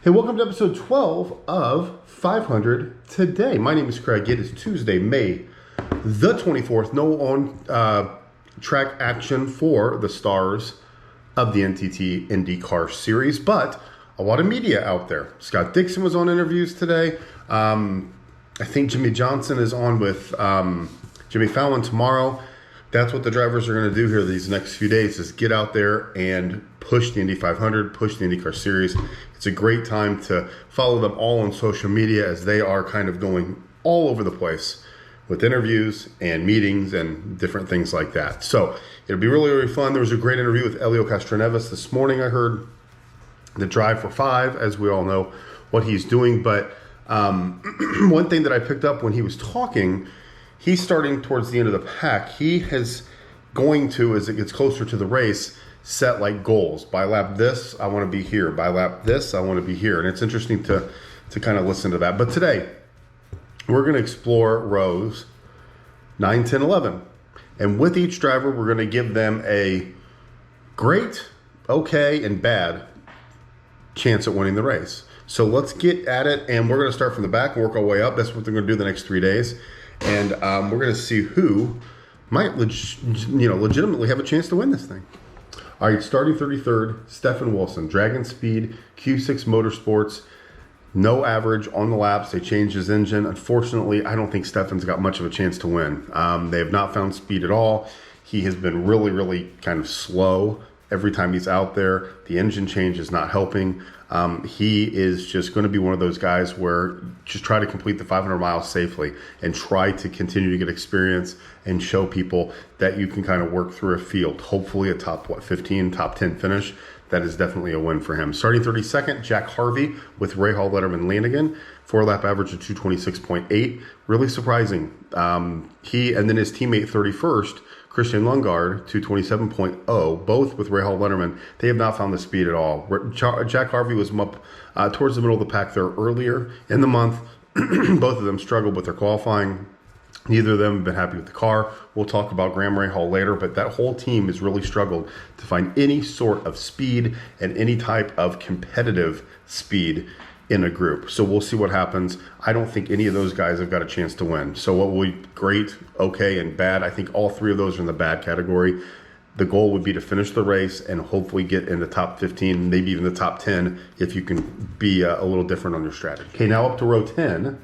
Hey, welcome to episode 12 of 500 Today. My name is Craig. It is Tuesday, May the 24th. No on-track action for the stars of the NTT INDYCAR series, but a lot of media out there. Scott Dixon was on interviews today. I think Jimmy Johnson is on with Jimmy Fallon tomorrow. That's what the drivers are going to do here these next few days, is get out there and push the Indy 500, push the INDYCAR series. It's a great time to follow them all on social media, as they are kind of going all over the place with interviews and meetings and different things like that. So it'll be really, really fun. There was a great interview with Helio Castroneves this morning. I heard the drive for 5, as we all know what he's doing. But one thing that I picked up when he was talking, he's starting towards the end of the pack. He is going to, as it gets closer to the race, set like goals. By lap this, I want to be here. By lap this, I want to be here. And it's interesting to kind of listen to that. But today, we're going to explore rows 9, 10, 11. And with each driver, we're going to give them a great, okay, and bad chance at winning the race. So let's get at it. And we're going to start from the back and work our way up. That's what they're going to do the next 3 days. And we're going to see who might legitimately have a chance to win this thing. All right, starting 33rd, Stefan Wilson, Dragon Speed, Q6 Motorsports. No average on the laps. They changed his engine. Unfortunately, I don't think Stefan's got much of a chance to win. They have not found speed at all. He has been really, really kind of slow every time he's out there. The engine change is not helping. He is just going to be one of those guys where just try to complete the 500 miles safely and try to continue to get experience and show people that you can kind of work through a field. Hopefully a top 15, top 10 finish. That is definitely a win for him. Starting 32nd, Jack Harvey with Ray Hall, Letterman, Lanigan. 4-lap average of 226.8. Really surprising. He and then his teammate 31st, Christian Lundgaard, 227.0, both with Ray Hall, Letterman. They have not found the speed at all. Jack Harvey was up towards the middle of the pack there earlier in the month. Both of them struggled with their qualifying. Neither of them have been happy with the car. We'll talk about Graham Rahal later, but that whole team has really struggled to find any sort of speed and any type of competitive speed in a group. So we'll see what happens. I don't think any of those guys have got a chance to win. So what will be great, okay, and bad? I think all three of those are in the bad category. The goal would be to finish the race and hopefully get in the top 15, maybe even the top 10, if you can be a little different on your strategy. Okay, now up to row 10.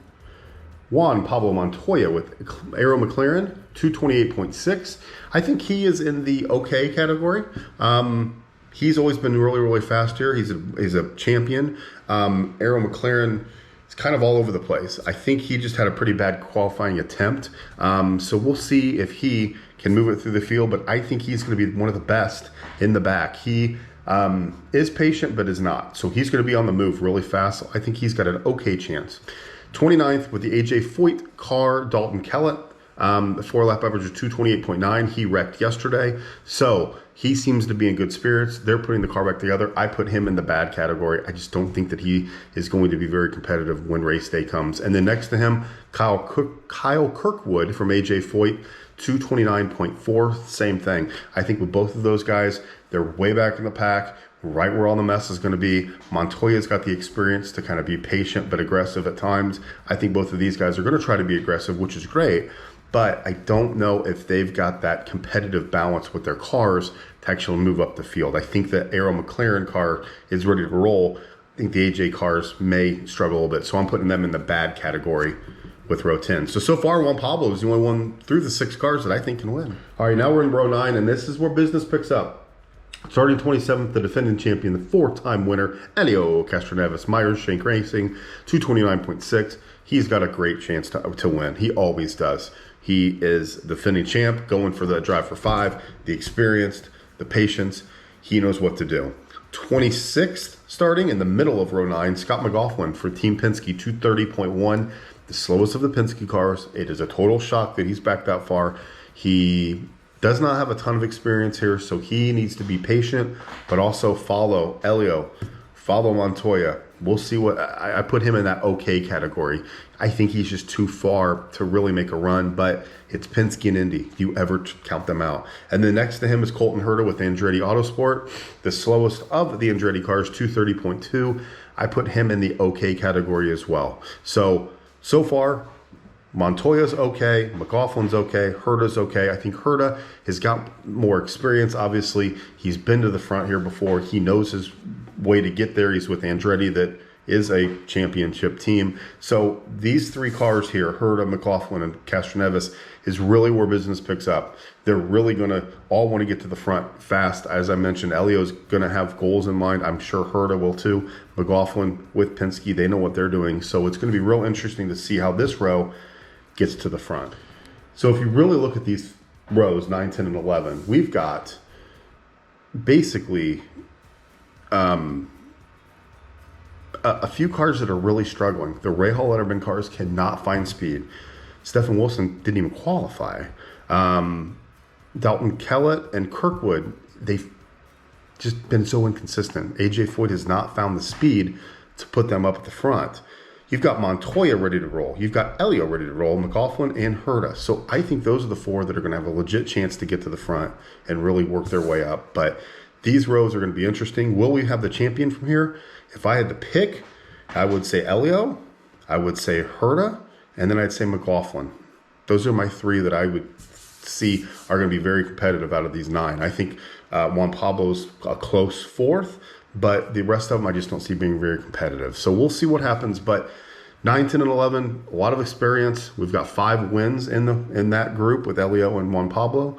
Juan Pablo Montoya with Aero McLaren, 228.6. I think he is in the okay category. He's always been really, really fast here. He's a champion. Aero McLaren is kind of all over the place. I think he just had a pretty bad qualifying attempt. So we'll see if he can move it through the field, but I think he's going to be one of the best in the back. He is patient, but is not. So he's going to be on the move really fast. So I think he's got an okay chance. 29th with the AJ Foyt car, Dalton Kellett. The 4-lap average of 228.9. He wrecked yesterday. So he seems to be in good spirits. They're putting the car back together. I put him in the bad category. I just don't think that he is going to be very competitive when race day comes. And then next to him, Kyle Kirkwood from AJ Foyt, 229.4. Same thing. I think with both of those guys, they're way back in the pack, right where all the mess is going to be. Montoya's got the experience to kind of be patient but aggressive at times. I think both of these guys are going to try to be aggressive, which is great. But I don't know if they've got that competitive balance with their cars to actually move up the field. I think the Aero McLaren car is ready to roll. I think the AJ cars may struggle a little bit. So I'm putting them in the bad category with row 10. So far, Juan Pablo is the only one through the 6 cars that I think can win. All right, now we're in row 9, and this is where business picks up. Starting 27th, the defending champion, the 4-time winner, Helio Castroneves, Myers Shank Racing, 229.6. He's got a great chance to win. He always does. He is the defending champ, going for the drive for 5, the experienced, the patience. He knows what to do. 26th, starting in the middle of row 9, Scott McLaughlin for Team Penske, 230.1. The slowest of the Penske cars. It is a total shock that he's back that far. He does not have a ton of experience here, so he needs to be patient, but also follow Helio Follow Montoya. We'll see what I put him in that okay category. I think he's just too far to really make a run, but it's Penske and Indy. Do you ever count them out? And then next to him is Colton Herta with Andretti Autosport. The slowest of the Andretti cars, 230.2. I put him in the okay category as well. So far, Montoya's okay, McLaughlin's okay, Herta's okay. I think Herta has got more experience. Obviously, he's been to the front here before. He knows his way to get there. He's with Andretti, that is a championship team. So these three cars here, Herta, McLaughlin, and Castroneves, is really where business picks up. They're really going to all want to get to the front fast. As I mentioned, Elio's going to have goals in mind. I'm sure Herta will too. McLaughlin with Penske, they know what they're doing. So it's going to be real interesting to see how this row gets to the front. So if you really look at these rows, 9, 10, and 11, we've got basically a few cars that are really struggling. The Rahal Letterman cars cannot find speed. Stefan Wilson didn't even qualify. Dalton Kellett and Kirkwood, they've just been so inconsistent. AJ Foyt has not found the speed to put them up at the front. You've got Montoya ready to roll. You've got Elio ready to roll, McLaughlin and Herta. So I think those are the four that are going to have a legit chance to get to the front and really work their way up. But these rows are going to be interesting. Will we have the champion from here? If I had to pick, I would say Elio, I would say Herta, and then I'd say McLaughlin. Those are my three that I would see are going to be very competitive out of these 9. I think Juan Pablo's a close 4th, but the rest of them I just don't see being very competitive. So we'll see what happens. But 9, 10, and 11, a lot of experience. We've got 5 wins in that group with Elio and Juan Pablo.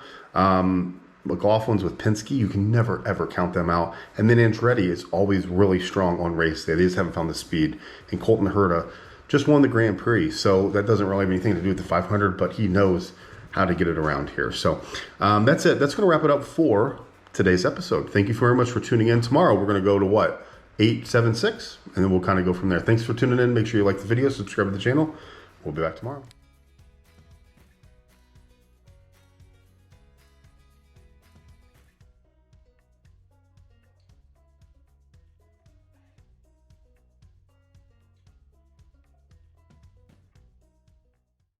McLaughlin's with Penske. You can never, ever count them out. And then Andretti is always really strong on race day. They just haven't found the speed. And Colton Herta just won the Grand Prix, so that doesn't really have anything to do with the 500, but he knows how to get it around here. So that's it. That's going to wrap it up for today's episode. Thank you very much for tuning in. Tomorrow we're going to go to what? 876, and then we'll kind of go from there. Thanks for tuning in. Make sure you like the video, subscribe to the channel. We'll be back tomorrow.